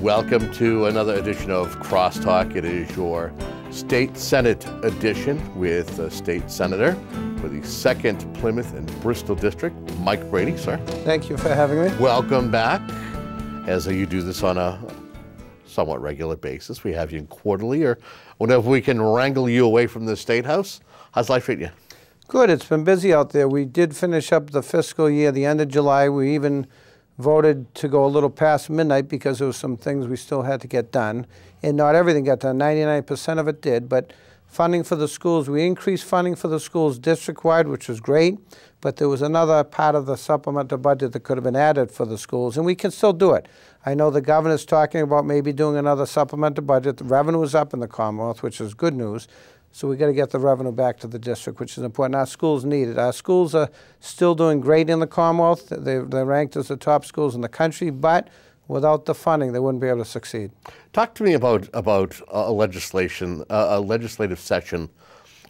Welcome to another edition of Crosstalk. It is your State Senate edition with State Senator for the 2nd Plymouth and Bristol District, Mike Brady, sir. Thank you for having me. Welcome back. As you do this on a somewhat regular basis, we have you in quarterly or whenever we can wrangle you away from the State House. How's life treating you? Good. It's been busy out there. We did finish up the fiscal year, the end of July. We even voted to go a little past midnight because there were some things we still had to get done. And not everything got done. 99% of it did. But funding for the schools, we increased funding for the schools district-wide, which was great. But there was another part of the supplemental budget that could have been added for the schools, and we can still do it. I know the governor's talking about maybe doing another supplemental budget. The revenue is up in the Commonwealth, which is good news. So we got to get the revenue back to the district, which is important. Our schools need it. Our schools are still doing great in the Commonwealth. They're ranked as the top schools in the country, but without the funding, they wouldn't be able to succeed. Talk to me about a legislative session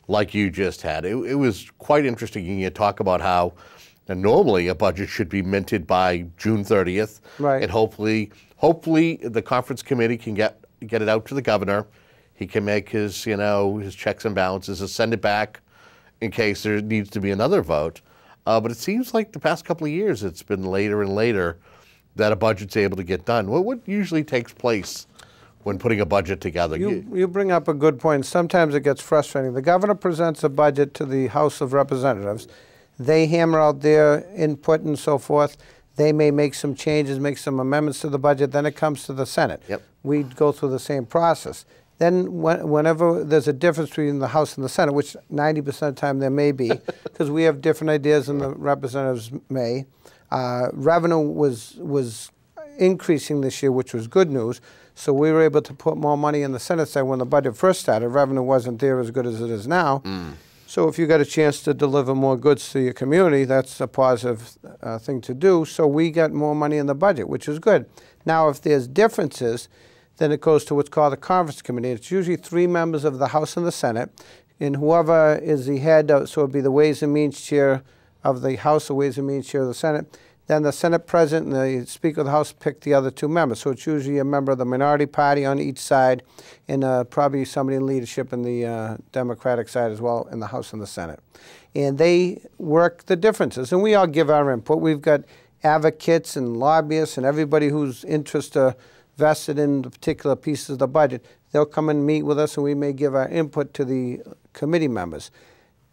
like you just had. It was quite interesting. You talk about how normally a budget should be minted by June 30th, right? And hopefully the conference committee can get it out to the governor. He can make his his checks and balances and send it back in case there needs to be another vote. But it seems like the past couple of years it's been later and later that a budget's able to get done. What usually takes place when putting a budget together? You bring up a good point. Sometimes it gets frustrating. The governor presents a budget to the House of Representatives. They hammer out their input and so forth. They may make some changes, make some amendments to the budget. Then it comes to the Senate. Yep. We go through the same process. Then whenever there's a difference between the House and the Senate, which 90% of the time there may be, because we have different ideas than the representatives may, revenue was increasing this year, which was good news. So we were able to put more money in the Senate side. When the budget first started, revenue wasn't there as good as it is now. So if you got a chance to deliver more goods to your community, that's a positive thing to do. So we got more money in the budget, which is good. Now, if there's differences, then it goes to what's called a conference committee. It's usually 3 members of the House and the Senate, and whoever is the head, so it would be the Ways and Means Chair of the House, the Ways and Means Chair of the Senate. Then the Senate President and the Speaker of the House pick the other 2 members. So it's usually a member of the minority party on each side, and probably somebody in leadership in the Democratic side as well in the House and the Senate. And they work the differences, and we all give our input. We've got advocates and lobbyists and everybody whose interests are vested in the particular pieces of the budget. They'll come and meet with us, and we may give our input to the committee members.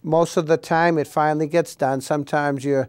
Most of the time, it finally gets done. Sometimes you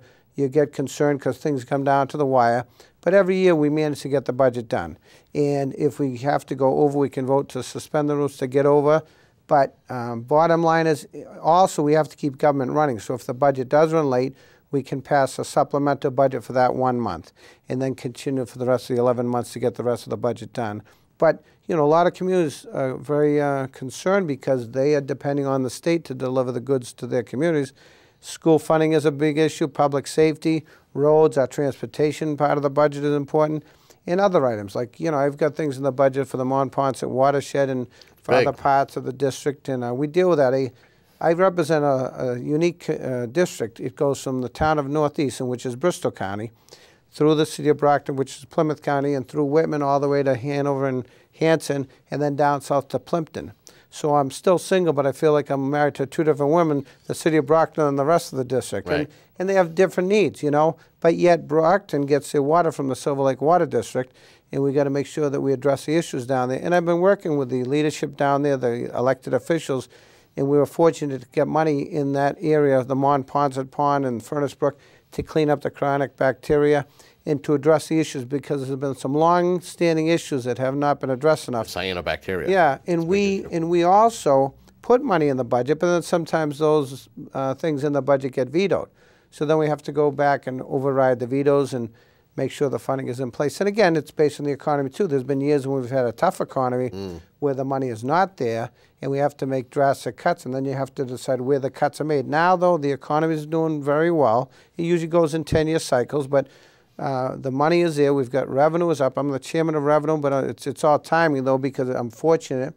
get concerned because things come down to the wire. But every year, we manage to get the budget done. And if we have to go over, we can vote to suspend the rules to get over. But bottom line is, also, we have to keep government running. So if the budget does run late, we can pass a supplemental budget for that 1 month and then continue for the rest of the 11 months to get the rest of the budget done. But, a lot of communities are very concerned because they are depending on the state to deliver the goods to their communities. School funding is a big issue, public safety, roads, our transportation part of the budget is important, and other items. Like, I've got things in the budget for the Montponset watershed and for other parts of the district, and we deal with that. I represent a unique district. It goes from the town of Northeastern, which is Bristol County, through the city of Brockton, which is Plymouth County, and through Whitman all the way to Hanover and Hanson, and then down south to Plimpton. So I'm still single, but I feel like I'm married to 2 different women, the city of Brockton and the rest of the district. Right. And they have different needs, But yet Brockton gets their water from the Silver Lake Water District, and we got to make sure that we address the issues down there. And I've been working with the leadership down there, the elected officials, and we were fortunate to get money in that area, the Montponset Pond and Furnace Brook, to clean up the chronic bacteria and to address the issues because there's been some long-standing issues that have not been addressed enough. Cyanobacteria. Yeah, and we also put money in the budget, but then sometimes those things in the budget get vetoed. So then we have to go back and override the vetoes and make sure the funding is in place. And again, it's based on the economy too. There's been years when we've had a tough economy where the money is not there, and we have to make drastic cuts, and then you have to decide where the cuts are made. Now, though, the economy is doing very well. It usually goes in 10-year cycles, but the money is there. We've got revenue is up. I'm the chairman of revenue, but it's all timing, though, because I'm fortunate.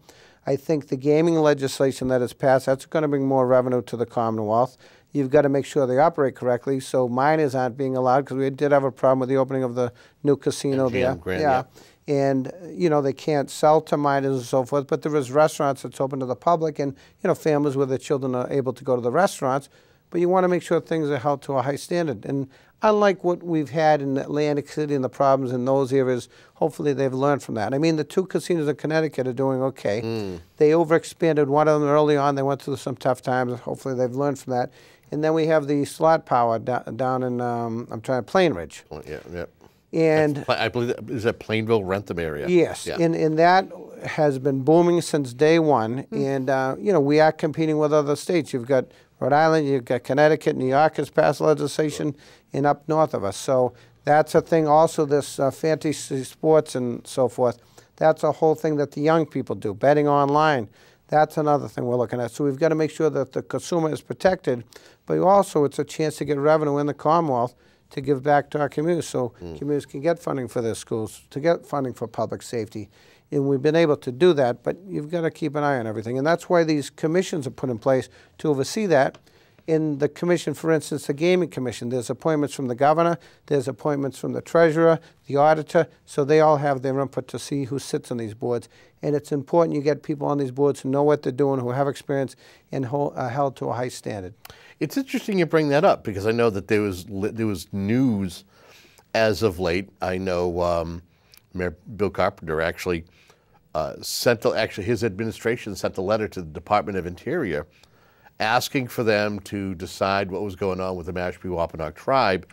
I think the gaming legislation that has passed, that's going to bring more revenue to the Commonwealth. You've got to make sure they operate correctly, so minors aren't being allowed, because we did have a problem with the opening of the new casino there. Grand, yeah. And, you know, they can't sell to minors and so forth, but there is restaurants that's open to the public and, you know, families where their children are able to go to the restaurants. But you want to make sure things are held to a high standard. And unlike what we've had in Atlantic City and the problems in those areas, hopefully they've learned from that. I mean, the 2 casinos in Connecticut are doing okay. They overexpanded one of them early on. They went through some tough times. Hopefully they've learned from that. And then we have the slot power down in, Plainridge. Oh, yeah, yeah. And I believe that is that Plainville, Rentham area. yes, Yeah. and that has been booming since day one. And, you know, we are competing with other states. You've got Rhode Island, you've got Connecticut, New York has passed legislation, and up north of us. So that's a thing. Also, this fantasy sports and so forth, that's a whole thing that the young people do. Betting online, that's another thing we're looking at. So we've got to make sure that the consumer is protected, but also it's a chance to get revenue in the Commonwealth to give back to our communities, so communities can get funding for their schools, to get funding for public safety. And we've been able to do that, but you've got to keep an eye on everything. And that's why these commissions are put in place to oversee that. In the commission, for instance, the Gaming Commission, there's appointments from the governor, there's appointments from the treasurer, the auditor, so they all have their input to see who sits on these boards. And it's important you get people on these boards who know what they're doing, who have experience, and held to a high standard. It's interesting you bring that up because I know that there was news as of late. I know Mayor Bill Carpenter actually his administration sent a letter to the Department of Interior asking for them to decide what was going on with the Mashpee-Wampanoag tribe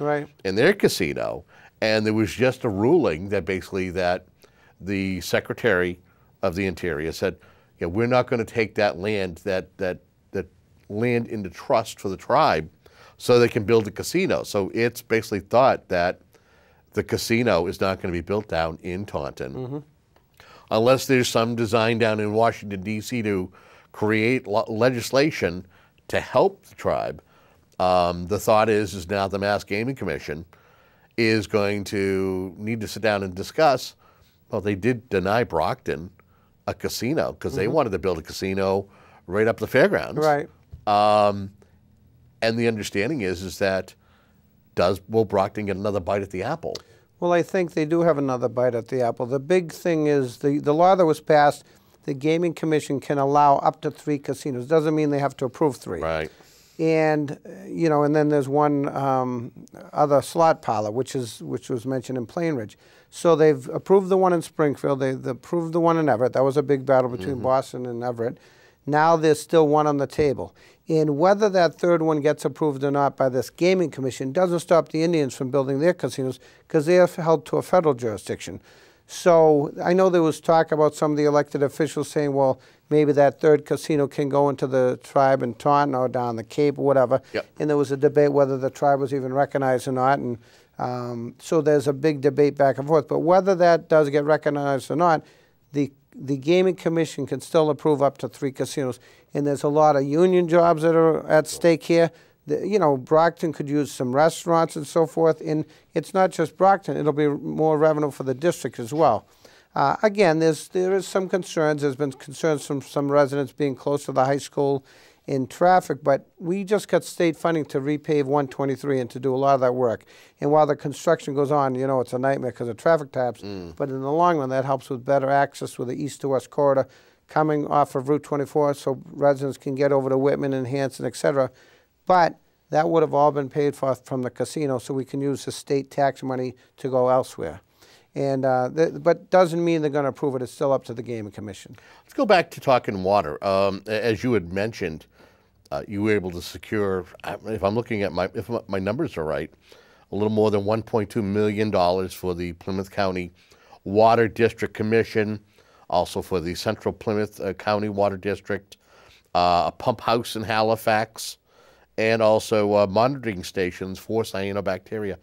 in their casino. And there was just a ruling that basically that the Secretary of the Interior said, yeah, we're not going to take that land, that land into trust for the tribe so they can build a casino. So it's basically thought that the casino is not going to be built down in Taunton unless there's some design down in Washington, D.C. to create legislation to help the tribe. The thought is now the Mass Gaming Commission is going to need to sit down and discuss. Well, they did deny Brockton a casino because they wanted to build a casino right up the fairgrounds. Right. And the understanding is that will Brockton get another bite at the apple? Well, I think they do have another bite at the apple. The big thing is the law that was passed, the Gaming Commission can allow up to 3 casinos. Doesn't mean they have to approve 3. Right. And, you know, and then there's one other slot parlor, which was mentioned in Plainridge. So they've approved the one in Springfield. They've approved the one in Everett. That was a big battle between Boston and Everett. Now there's still one on the table. And whether that 3rd one gets approved or not by this Gaming Commission doesn't stop the Indians from building their casinos because they are held to a federal jurisdiction. So I know there was talk about some of the elected officials saying, well, maybe that 3rd casino can go into the tribe in Taunton or down the Cape or whatever. Yep. And there was a debate whether the tribe was even recognized or not. And so there's a big debate back and forth. But whether that does get recognized or not, the Gaming Commission can still approve up to 3 casinos. And there's a lot of union jobs that are at stake here. You know, Brockton could use some restaurants and so forth. And it's not just Brockton. It'll be more revenue for the district as well. Again, there is some concerns. There's been concerns from some residents being close to the high school in traffic, but we just got state funding to repave 123 and to do a lot of that work. And while the construction goes on, you know, it's a nightmare because of traffic taps, but in the long run, that helps with better access with the east to west corridor coming off of Route 24 so residents can get over to Whitman and Hanson, et cetera. But that would have all been paid for from the casino, so we can use the state tax money to go elsewhere. And but doesn't mean they're going to approve it. It's still up to the Gaming Commission. Let's go back to talking water. As you had mentioned, you were able to secure, if I'm looking at if my numbers are right, a little more than $1.2 million for the Plymouth County Water District Commission, also for the Central Plymouth County Water District, a pump house in Halifax, and also monitoring stations for cyanobacteria.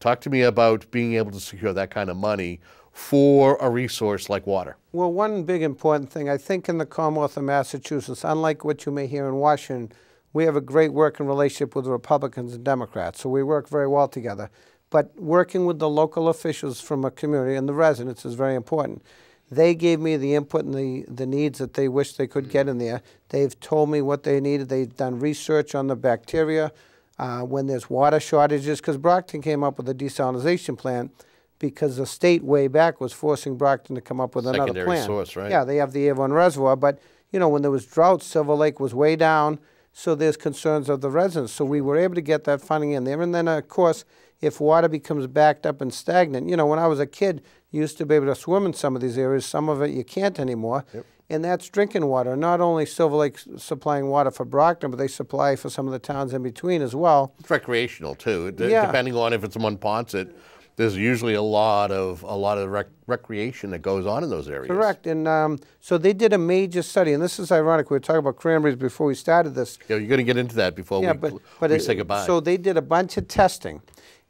Talk to me about being able to secure that kind of money for a resource like water. Well, one big important thing, I think in the Commonwealth of Massachusetts, unlike what you may hear in Washington, we have a great working relationship with the Republicans and Democrats, so we work very well together. But working with the local officials from a community and the residents is very important. They gave me the input and the needs that they wish they could get in there. They've told me what they needed. They've done research on the bacteria when there's water shortages, because Brockton came up with a desalination plant because the state way back was forcing Brockton to come up with another Secondary plan. source, right? Yeah, they have the Avon Reservoir, but you know, when there was drought, Silver Lake was way down, so there's concerns of the residents. So we were able to get that funding in there. And then, of course, if water becomes backed up and stagnant, you know, when I was a kid, you used to be able to swim in some of these areas. Some of it you can't anymore. Yep. And that's drinking water. Not only Silver Lake supplying water for Brockton, but they supply for some of the towns in between as well. It's recreational too. Yeah. Depending on if it's Monpont, there's usually a lot of recreation that goes on in those areas. Correct. And so they did a major study, and this is ironic. We were talking about Cranberries before we started this. Yeah, you're going to get into that before we say goodbye. So they did a bunch of testing.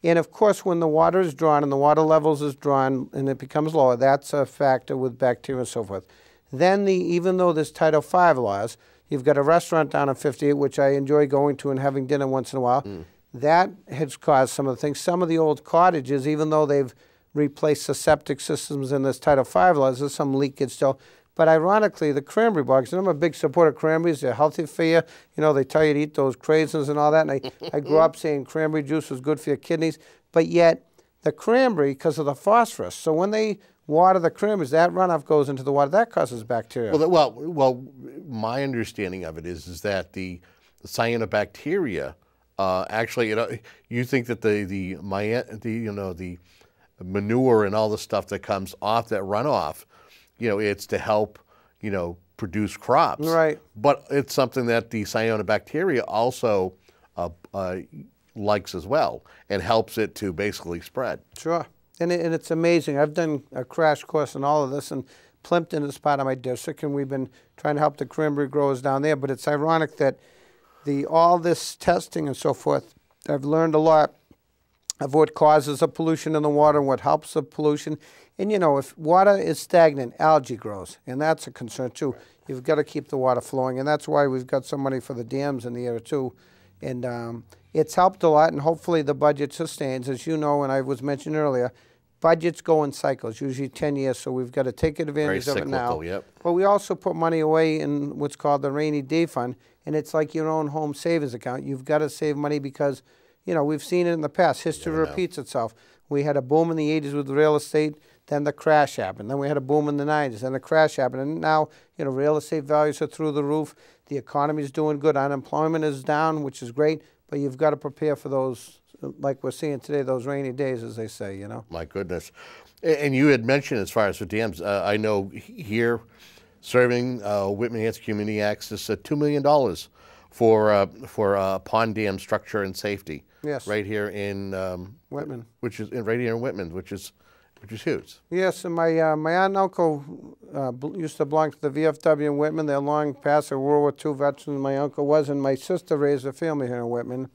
And of course, when the water is drawn and the water levels is drawn and it becomes lower, that's a factor with bacteria and so forth. Then even though there's Title V laws, you've got a restaurant down on 58, which I enjoy going to and having dinner once in a while. That has caused some of the things. Some of the old cottages, even though they've replaced the septic systems in this Title V laws, there's some leakage still. But ironically, the cranberry bogs, and I'm a big supporter of cranberries. They're healthy for you. You know, they tell you to eat those craisins and all that. And I grew up saying cranberry juice was good for your kidneys. But yet, the cranberry, because of the phosphorus, so when they water the cranberries, that runoff goes into the water. That causes bacteria. Well, my understanding of it is that the cyanobacteria actually, you know, you think that the manure and all the stuff that comes off that runoff, you know, it's to help, you know, produce crops. Right. But it's something that the cyanobacteria also likes as well and helps it to basically spread. Sure. And it's amazing. I've done a crash course on all of this, and Plimpton is part of my district, and we've been trying to help the cranberry growers down there. But it's ironic that all this testing and so forth, I've learned a lot of what causes the pollution in the water and what helps the pollution. And, you know, if water is stagnant, algae grows, and that's a concern, too. You've got to keep the water flowing, and that's why we've got some money for the dams in the area, too. And it's helped a lot, and hopefully the budget sustains. As you know, and I was mentioned earlier, budgets go in cycles, usually 10 years, so we've got to take advantage of it now. Yep. But we also put money away in what's called the rainy day fund, and it's like your own home savings account. You've got to save money because, you know, we've seen it in the past. History repeats itself. We had a boom in the 80s with real estate, then the crash happened. Then we had a boom in the 90s, then the crash happened. And now, you know, real estate values are through the roof. The economy is doing good. Unemployment is down, which is great. But you've got to prepare for those, like we're seeing today, those rainy days, as they say, you know. My goodness. And you had mentioned, as far as the dams, I know here, serving Whitman-Hanson Community Access, $2 million for pond dam structure and safety. Yes. Right here in Whitman. Which is right here in Whitman, which is huge. Yes, and my aunt and uncle used to belong to the VFW in Whitman. They're long past a World War II veteran, my uncle was, and my sister raised a family here in Whitman.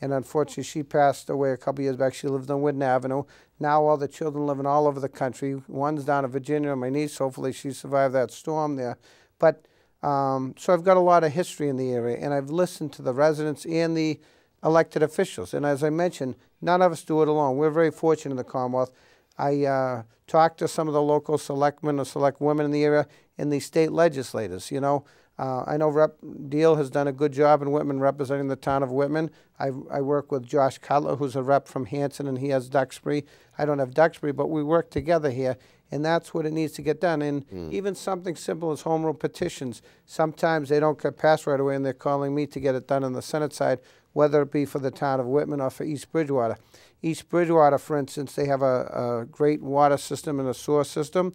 And unfortunately, she passed away a couple years back. She lived on Whitman Avenue. Now all the children living all over the country. One's down in Virginia, my niece. Hopefully she survived that storm there. But so I've got a lot of history in the area, and I've listened to the residents and the elected officials. And as I mentioned, none of us do it alone. We're very fortunate in the Commonwealth. I talked to some of the local selectmen or select women in the area and the state legislators, you know. I know Rep. Deal has done a good job in Whitman representing the town of Whitman. I work with Josh Cutler, who's a rep from Hanson, and he has Duxbury. I don't have Duxbury, but we work together here, and that's what it needs to get done. And even something simple as home rule petitions, sometimes they don't get passed right away, and they're calling me to get it done on the Senate side, whether it be for the town of Whitman or for East Bridgewater. East Bridgewater, for instance, they have a great water system and a sewer system,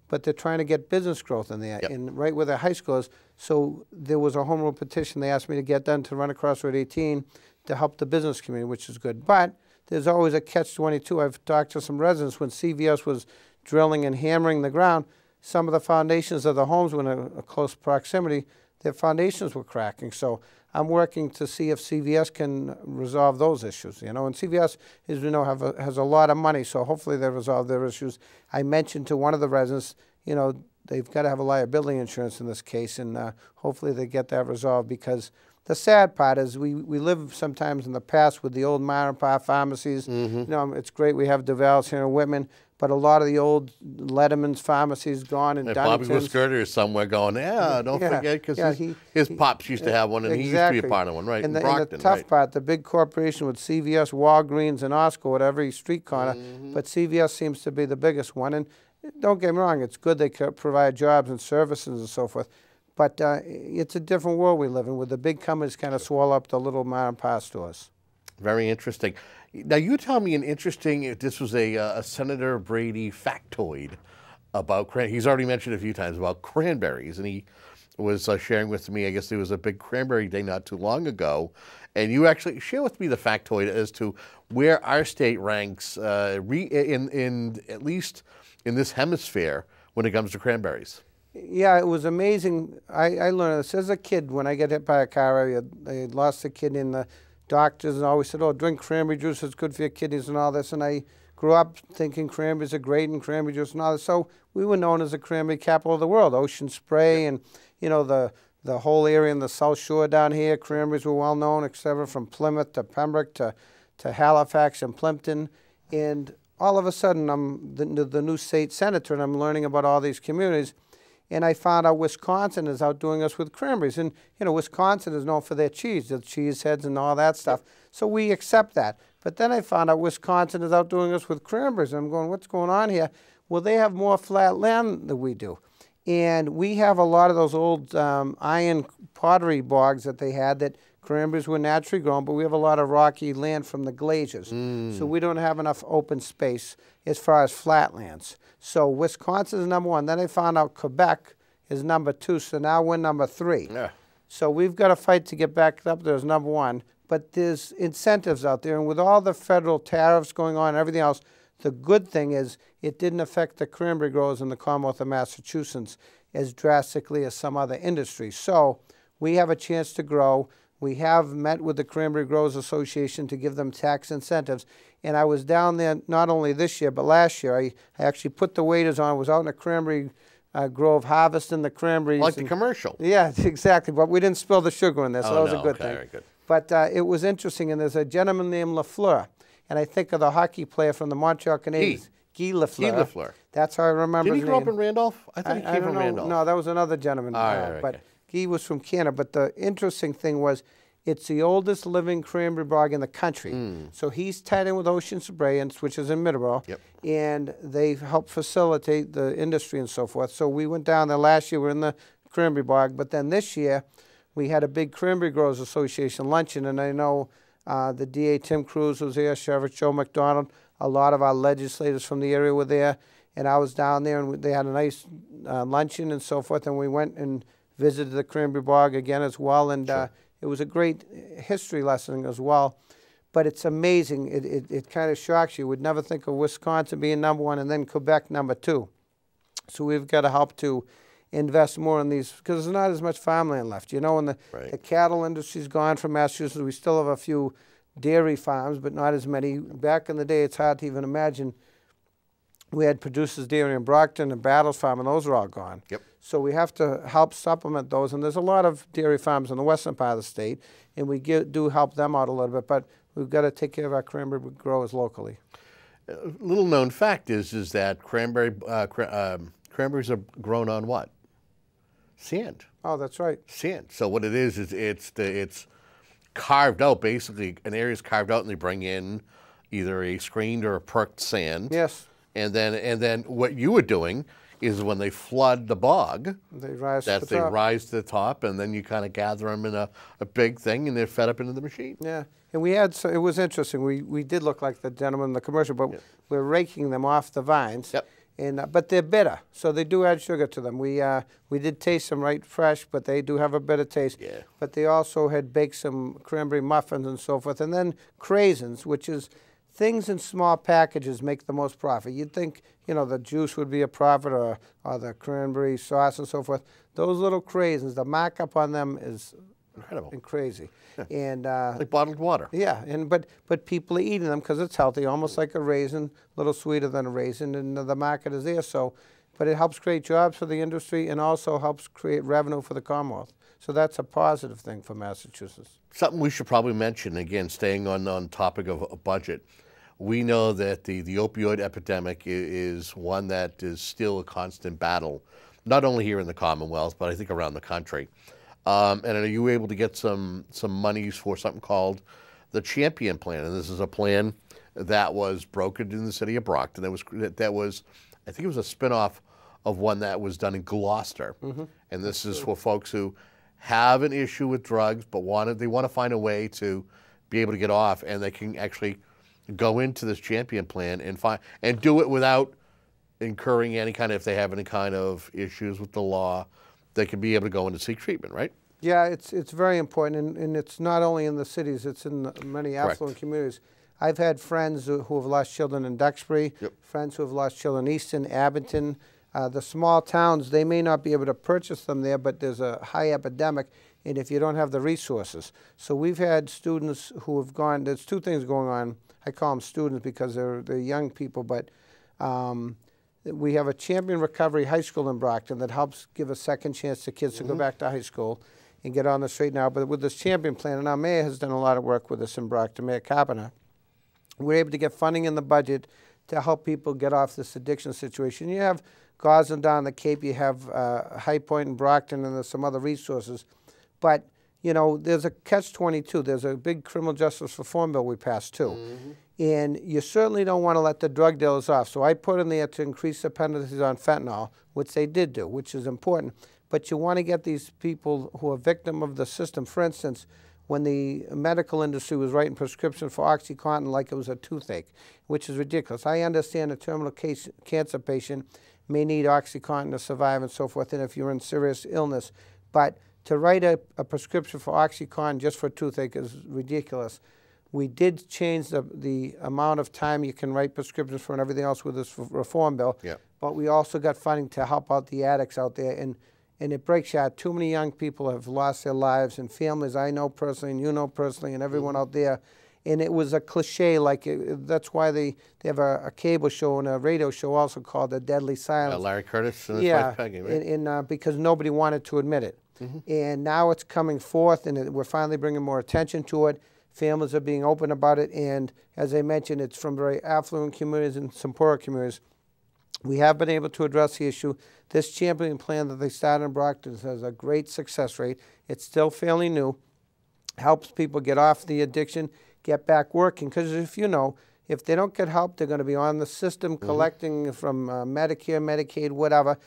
but they're trying to get business growth in there, and right where their high school is. So there was a home rule petition they asked me to get done to run across Route 18 to help the business community, which is good. But there's always a catch-22. I've talked to some residents when CVS was drilling and hammering the ground. Some of the foundations of the homes were in a close proximity. Their foundations were cracking. So I'm working to see if CVS can resolve those issues, you know. And CVS, as we know, has a lot of money, so hopefully they resolve their issues. I mentioned to one of the residents, you know, they've got to have a liability insurance in this case, and hopefully they get that resolved, because the sad part is we live sometimes in the past with the old mom and pop pharmacies. You know, it's great we have DeVal's here in Whitman, but a lot of the old Letterman's pharmacies gone and Bobby Dunnington's. Wiskerter is somewhere going, don't forget, because his pops used to have one, and he used to be a part of one, right? And in the tough part, the big corporation with CVS, Walgreens, and Osco at every street corner, but CVS seems to be the biggest one. And don't get me wrong, it's good they provide jobs and services and so forth, but it's a different world we live in, where the big companies kind of swallow up the little mom and pop stores. Very interesting. Now, you tell me an interesting, this was a Senator Brady factoid about, he's already mentioned a few times about cranberries, and he was sharing with me, I guess there was a big cranberry day not too long ago, and you actually share with me the factoid as to where our state ranks in at least in this hemisphere when it comes to cranberries. Yeah, it was amazing. I learned this as a kid when I got hit by a car. I lost a kidney, and the doctors always said, oh, drink cranberry juice, it's good for your kidneys and all this. And I grew up thinking cranberries are great and cranberry juice and all this. So we were known as the cranberry capital of the world, Ocean Spray, and the whole area in the South Shore down here, cranberries were well known, etc., from Plymouth to Pembroke to Halifax and Plimpton. And all of a sudden, I'm the new state senator, and I'm learning about all these communities. And I found out Wisconsin is outdoing us with cranberries. And, Wisconsin is known for their cheese, the cheese heads and all that stuff. So we accept that. But then I found out Wisconsin is outdoing us with cranberries. And I'm going, what's going on here? Well, they have more flat land than we do. And we have a lot of those old iron pottery bogs that they had that cranberries were naturally grown, but we have a lot of rocky land from the glaciers. So we don't have enough open space as far as flatlands. So Wisconsin is number one. Then I found out Quebec is number two, so now we're number three. Yeah. So we've got to fight to get back up there as number one. But there's incentives out there, and with all the federal tariffs going on and everything else, the good thing is it didn't affect the cranberry growers in the Commonwealth of Massachusetts as drastically as some other industries. So we have a chance to grow. We have met with the Cranberry Growers Association to give them tax incentives. And I was down there not only this year, but last year. I actually put the waders on. I was out in a cranberry grove harvesting the cranberries. Like the commercial. Yeah, exactly. But we didn't spill the sugar in there, so that was a good thing. Very good. But it was interesting. And there's a gentleman named Lafleur. And I think of the hockey player from the Montreal Canadiens. Guy Lafleur. Guy Lafleur. That's how I remember his name. Did he grow up in Randolph? I thought he came from Randolph. No, that was another gentleman. But Guy was from Canada. But the interesting thing was, it's the oldest living cranberry bog in the country. So he's tied in with Ocean Spray, which is in Middleborough, and they help facilitate the industry and so forth. So we went down there last year. We're in the cranberry bog. But then this year, we had a big Cranberry Growers Association luncheon, and I know the DA Tim Cruz was there, Sheriff Joe McDonald, a lot of our legislators from the area were there, and I was down there, and they had a nice luncheon and so forth, and we went and visited the Cranberry Bog again as well, and it was a great history lesson as well. But it's amazing. It kind of shocks you. Would never think of Wisconsin being number one and then Quebec number two. So we've got to help to invest more in these, because there's not as much farmland left. And the cattle industry's gone from Massachusetts. We still have a few dairy farms, but not as many. Back in the day, it's hard to even imagine. We had Producers Dairy in Brockton and Battles Farm, and those are all gone. So we have to help supplement those. And there's a lot of dairy farms in the western part of the state, and we do help them out a little bit. But we've got to take care of our cranberry growers locally. A little known fact is that cranberries are grown on what? Sand. Oh, that's right. Sand. So what it is it's carved out, basically. An area is carved out, and they bring in either a screened or a perked sand. Yes. And then what you were doing is when they flood the bog, they rise to the top, and then you kind of gather them in a big thing, and they're fed up into the machine. Yeah, and we had, it was interesting. We did look like the gentleman in the commercial, but we're raking them off the vines. But they're bitter, so they do add sugar to them. We did taste them right fresh, but they do have a bitter taste. But they also had baked some cranberry muffins and so forth, and then craisins, which is things in small packages make the most profit. You'd think, the juice would be a profit, or the cranberry sauce and so forth. Those little craisins, the markup on them is incredible and crazy. And like bottled water. Yeah, but people are eating them because it's healthy, almost like a raisin, a little sweeter than a raisin, and the market is there. So, but it helps create jobs for the industry and also helps create revenue for the Commonwealth. So that's a positive thing for Massachusetts. Something we should probably mention, again, staying on topic of a budget. we know that the opioid epidemic is one that is still a constant battle, not only here in the Commonwealth, but I think around the country. And are you able to get some monies for something called the Champion Plan? And this is a plan that was brokered in the city of Brockton. That was, I think it was a spinoff of one that was done in Gloucester. And this is for folks who have an issue with drugs, but they want to find a way to be able to get off, and they can actually go into this Champion Plan and do it without incurring any kind of, if they have any kind of issues with the law, they can be able to go in and seek treatment, right? Yeah, it's very important, and it's not only in the cities, it's in many affluent communities. I've had friends who have lost children in Duxbury, friends who have lost children in Easton, Abington. The small towns, they may not be able to purchase them there, but there's a high epidemic, and if you don't have the resources. So we've had students who have gone, there's two things going on. I call them students because they're young people, but we have a Champion Recovery High School in Brockton that helps give a second chance to kids to go back to high school and get on the straight now. But with this Champion Plan, and our mayor has done a lot of work with us in Brockton, Mayor Carpenter, we're able to get funding in the budget to help people get off this addiction situation. You have Gosling down the Cape, you have High Point in Brockton, and there's some other resources. But, you know, there's a catch-22. There's a big criminal justice reform bill we passed, too. And you certainly don't want to let the drug dealers off. So I put in there to increase the penalties on fentanyl, which they did do, which is important. But you want to get these people who are victim of the system. For instance, when the medical industry was writing prescriptions for OxyContin like it was a toothache, which is ridiculous. I understand a terminal cancer patient may need OxyContin to survive and so forth, and if you're in serious illness. But to write a prescription for OxyContin just for toothache is ridiculous. We did change the amount of time you can write prescriptions for and everything else with this reform bill. But we also got funding to help out the addicts out there. And it breaks your heart. Too many young people have lost their lives, and families I know personally and you know personally and everyone out there. And it was a cliche, like that's why they have a cable show and a radio show also called The Deadly Silence. Larry Curtis and his wife Peggy, right? And because nobody wanted to admit it. And now it's coming forth, and we're finally bringing more attention to it. Families are being open about it, and as I mentioned, it's from very affluent communities and some poorer communities. We have been able to address the issue. This Champion Plan that they started in Brockton has a great success rate. It's still fairly new. Helps people get off the addiction, get back working. Because if they don't get help, they're going to be on the system collecting from Medicare, Medicaid, whatever.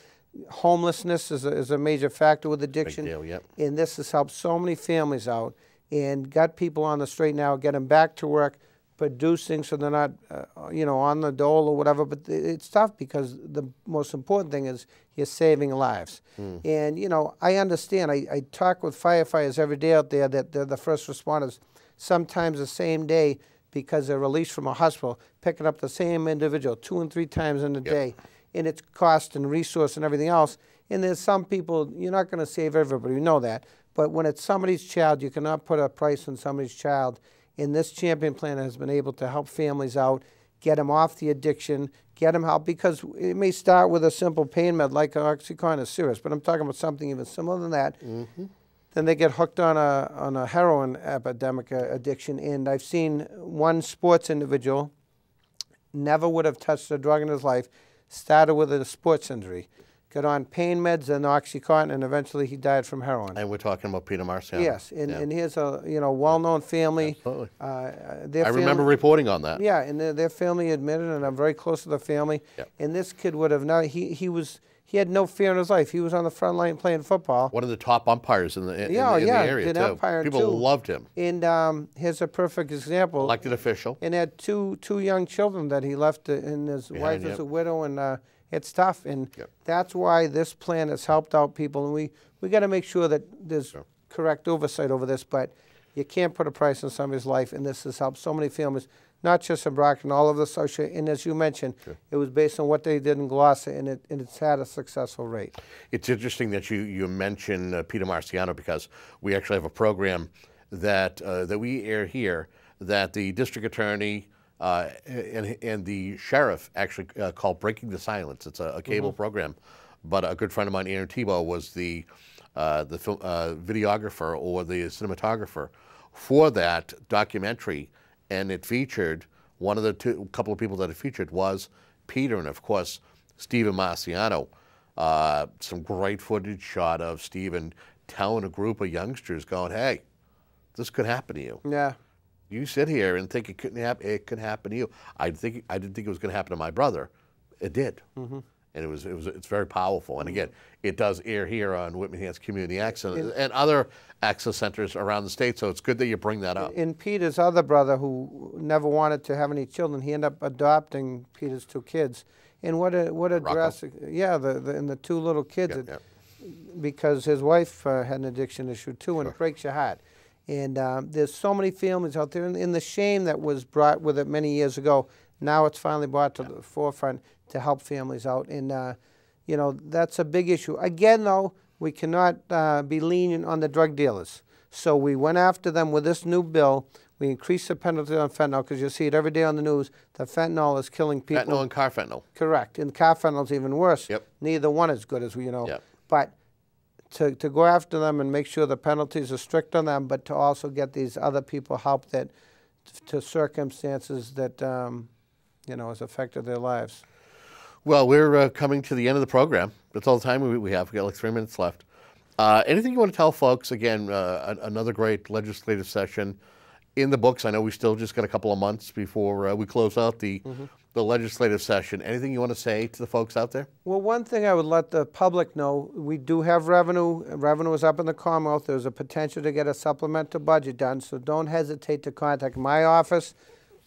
Homelessness is a major factor with addiction. Big deal, And this has helped so many families out and got people on the straight now, get them back to work, producing so they're not, on the dole or whatever. But it's tough because the most important thing is you're saving lives. And, I understand. I talk with firefighters every day out there that they're the first responders, sometimes the same day because they're released from a hospital, picking up the same individual 2 and 3 times in a day. And it's cost and resource and everything else. And there's some people, you're not going to save everybody, we know that. But when it's somebody's child, you cannot put a price on somebody's child. And this Champion Plan has been able to help families out, get them off the addiction, get them help, because it may start with a simple pain med like OxyContin is serious, but I'm talking about something even similar than that. Then they get hooked on a heroin epidemic addiction. And I've seen one sports individual never would have touched a drug in his life, started with a sports injury, got on pain meds and OxyContin, and eventually he died from heroin. And we're talking about Peter Marciano. Yes, and here's a well-known family. Absolutely. I remember reporting on that. Yeah, and their family admitted, and I'm very close to the family. And this kid would have not. He had no fear in his life. He was on the front line playing football. One of the top umpires in the area, too. Umpire People too. loved him. And here's a perfect example. Elected official. And had two young children that he left, and his wife is a widow, and it's tough. And that's why this plan has helped out people. And we got to make sure that there's correct oversight over this, but you can't put a price on somebody's life, and this has helped so many families, not just in Brockton, all over the social. And as you mentioned, it was based on what they did in Gloucester, and it's had a successful rate. It's interesting that you mention Peter Marciano, because we actually have a program that we air here that the district attorney and the sheriff actually called Breaking the Silence. It's a cable program, but a good friend of mine, Aaron Tebow, was the videographer or the cinematographer for that documentary, and it featured one of the couple of people that are featured was Peter, and of course, Stephen Marciano. Some great footage shot of Stephen telling a group of youngsters, going, "Hey, this could happen to you. Yeah. You sit here and think it couldn't happen. It could happen to you. I didn't think it was going to happen to my brother. It did, and it's very powerful. And again, it does air here on Whitman Hands Community Access and other access centers around the state. So it's good that you bring that up. In Peter's other brother, who never wanted to have any children, he ended up adopting Peter's 2 kids. And what a drastic, yeah, and the 2 little kids, because his wife had an addiction issue too, and it breaks your heart. And there's so many families out there, and in the shame that was brought with it many years ago, now it's finally brought to the forefront to help families out. And, you know, that's a big issue. Again, though, we cannot be lenient on the drug dealers. So we went after them with this new bill. We increased the penalty on fentanyl, because you see it every day on the news. The fentanyl is killing people. Fentanyl and car fentanyl. Correct. And car fentanyl is even worse. Yep. Neither one is good, as we know. Yep. But to go after them and make sure the penalties are strict on them, but to also get these other people help that to circumstances that, you know, has affected their lives. Well, we're coming to the end of the program. That's all the time we have. We got like 3 minutes left. Anything you want to tell folks? Again, another great legislative session in the books. I know we still just got a couple of months before we close out the legislative session. Anything you want to say to the folks out there? Well, one thing I would let the public know, we do have revenue. Revenue is up in the Commonwealth. There's a potential to get a supplemental budget done, so don't hesitate to contact my office,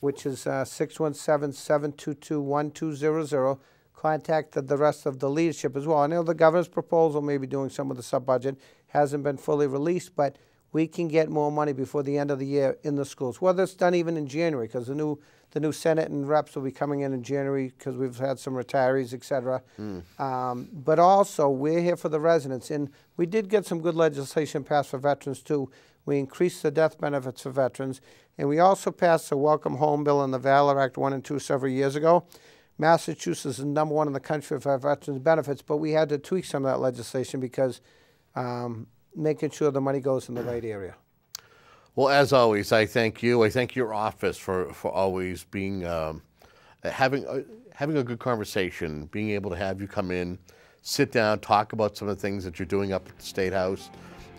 which is 617-722-1200. Contact the rest of the leadership as well. I know the governor's proposal may be doing some of the sub-budget, hasn't been fully released, but we can get more money before the end of the year in the schools, whether it's done even in January, because the new Senate and reps will be coming in January, because we've had some retirees, et cetera. But also, we're here for the residents, and we did get some good legislation passed for veterans, too. We increased the death benefits for veterans, and we also passed the Welcome Home Bill and the Valor Act 1 and 2 several years ago. Massachusetts is #1 in the country for veterans benefits, but we had to tweak some of that legislation because making sure the money goes in the right area. Well, as always, I thank you. I thank your office for always being having a good conversation, being able to have you come in, sit down, talk about some of the things that you're doing up at the State House,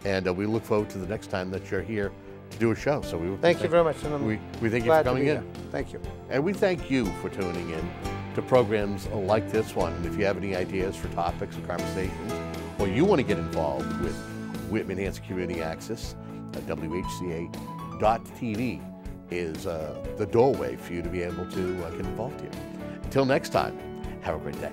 and we look forward to the next time that you're here to do a show. So thank you very much. We thank you for coming in. Thank you. And we thank you for tuning in to programs like this one. And if you have any ideas for topics or conversations, or you want to get involved with Whitman Hands Community Access, WHCA.TV is the doorway for you to be able to get involved here. Until next time, have a great day.